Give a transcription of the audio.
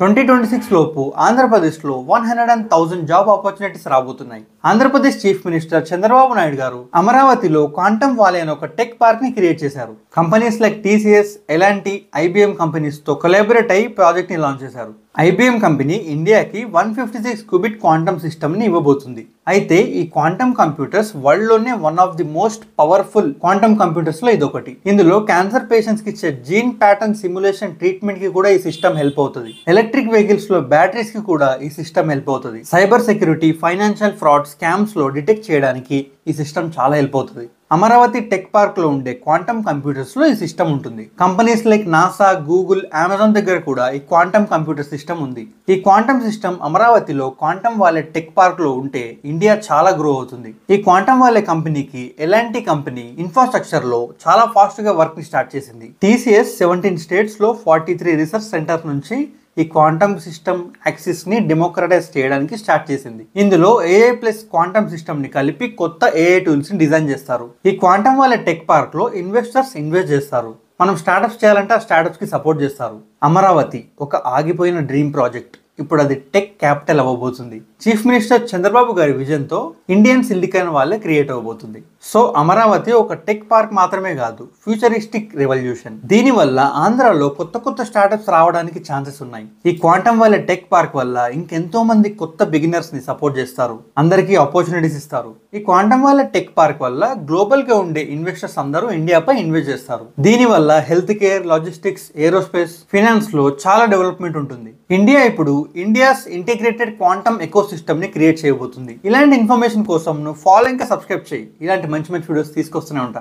2026 లోపు ఆంధ్రప్రదేశ్లో 100,000 job opportunities రాబోతున్నాయి. ఆంధ్రప్రదేశ్ చీఫ్ మినిస్టర్ చంద్రబాబు నాయుడు గారు అమరావతిలో క్వాంటమ్ వాలీ అనే ఒక టెక్ పార్క్ ని క్రియేట్ చేశారు. కంపెనీస్ లైక్ టీసీఎస్, ఎలాంటి, ఐబీఎం కంపెనీస్ తో కొలాబరేట్ అయ్యి ప్రాజెక్ట్ ని లాంచ్ చేశారు. ఐబీఎం కంపెనీ ఇండియాకి 156 క్యూబిట్ క్వాంటమ్ సిస్టమ్ ని ఇవ్వబోతుంది. అయితే ఈ క్వాంటమ్ కంప్యూటర్స్ వరల్డ్ లోనే one of the most powerful quantum computers లో ఇదొకటి. ఇందులో క్యాన్సర్ పేషెంట్స్ కి ఇచ్చే జీన్ ప్యాటర్న్ సిమ్యులేషన్ ట్రీట్మెంట్ కి కూడా ఈ సిస్టమ్ హెల్ప్ అవుతుంది. ఎలక్ట్రిక్ వెహికల్స్ లో బ్యాటరీస్ కి కూడా ఈ సిస్టమ్ హెల్ప్ అవుతుంది. Cyber security, financial fraud scams లో డిటెక్ట్ చేయడానికి ఈ సిస్టమ్ చాలా హెల్ప్ అవుతుంది. అమరావతి టెక్ పార్క్ లో ఉండే క్వాంటమ్ కంప్యూటర్స్ లో ఈ సిస్టమ్ ఉంటుంది. Companies like NASA, Google, Amazon దగ్గర కూడా ఈ క్వాంటమ్ కంప్యూటర్ సిస్టమ్ ఉంది. ఈ క్వాంటమ్ సిస్టమ్ అమరావతిలో క్వాంటమ్ వాలే టెక్ పార్క్ లో ఉంటే ఇండియా చాలా గ్రో అవుతుంది. ఈ క్వాంటమ్ వాలే కంపెనీకి ఎలాంటి కంపెనీ ఇన్ఫ్రాస్ట్రక్చర్ లో చాలా ఫాస్ట్ గా వర్క్ ని స్టార్ట్ చేసింది. టీసీఎస్ 17 స్టేట్స్ లో 43 రీసెర్చ్ సెంటర్స్ నుంచి ఈ క్వాంటమ్ సిస్టమ్ యాక్సిస్ ని డెమోక్రటైజ్ చేయడానికి స్టార్ట్ చేసింది. ఇందులో ఏఐ ప్లస్ క్వాంటమ్ సిస్టమ్ ని కలిపి కొత్త ఏఐ టూల్స్ ని డిజైన్ చేస్తారు. ఈ క్వాంటమ్ వాలే టెక్ పార్క్ లో ఇన్వెస్టర్స్ ఇన్వెస్ట్ చేస్తారు. మనం స్టార్ట్అప్స్ చేయాలంటే ఆ స్టార్ట్అప్స్ కి సపోర్ట్ చేస్తారు. అమరావతి ఒక ఆగిపోయిన డ్రీమ్ ప్రాజెక్ట్ ఇప్పుడు అది టెక్ క్యాపిటల్ అవ్వబోతుంది. చీఫ్ మినిస్టర్ చంద్రబాబు గారి విజన్ తో ఇండియన్ సిలికాన్ వాలే క్రియేట్ అవ్వబోతుంది. సో అమరావతి ఒక టెక్ పార్క్ మాత్రమే కాదు, ఫ్యూచరిస్టిక్ రెవల్యూషన్. దీని వల్ల ఆంధ్రాలో కొత్త కొత్త స్టార్ట్అప్స్ రావడానికి ఛాన్సెస్ ఉన్నాయి. ఈ క్వాంటమ్ వాలే టెక్ పార్క్ వల్ల ఇంకెంతో మంది కొత్త బిగినర్స్ ని సపోర్ట్ చేస్తారు, అందరికీ ఆపర్చునిటీస్ ఇస్తారు. ఈ క్వాంటమ్ వాలే టెక్ పార్క్ వల్ల గ్లోబల్ గా ఉండే ఇన్వెస్టర్స్ అందరూ ఇండియాపై ఇన్వెస్ట్ చేస్తారు. దీని వల్ల health care, logistics, aerospace, finance లో చాలా డెవలప్మెంట్ ఉంటుంది. ఇండియా ఇప్పుడు India's integrated quantum eco system ని క్రియేట్ చేయబోతుంది. ఇలాంటి ఇన్ఫర్మేషన్ కోసం నువ్వు ఫాలో ఇంకా సబ్స్క్రైబ్ చేయి. ఇలాంటి మంచి మంచి వీడియోస్ తీసుకొస్తూనే ఉంటా.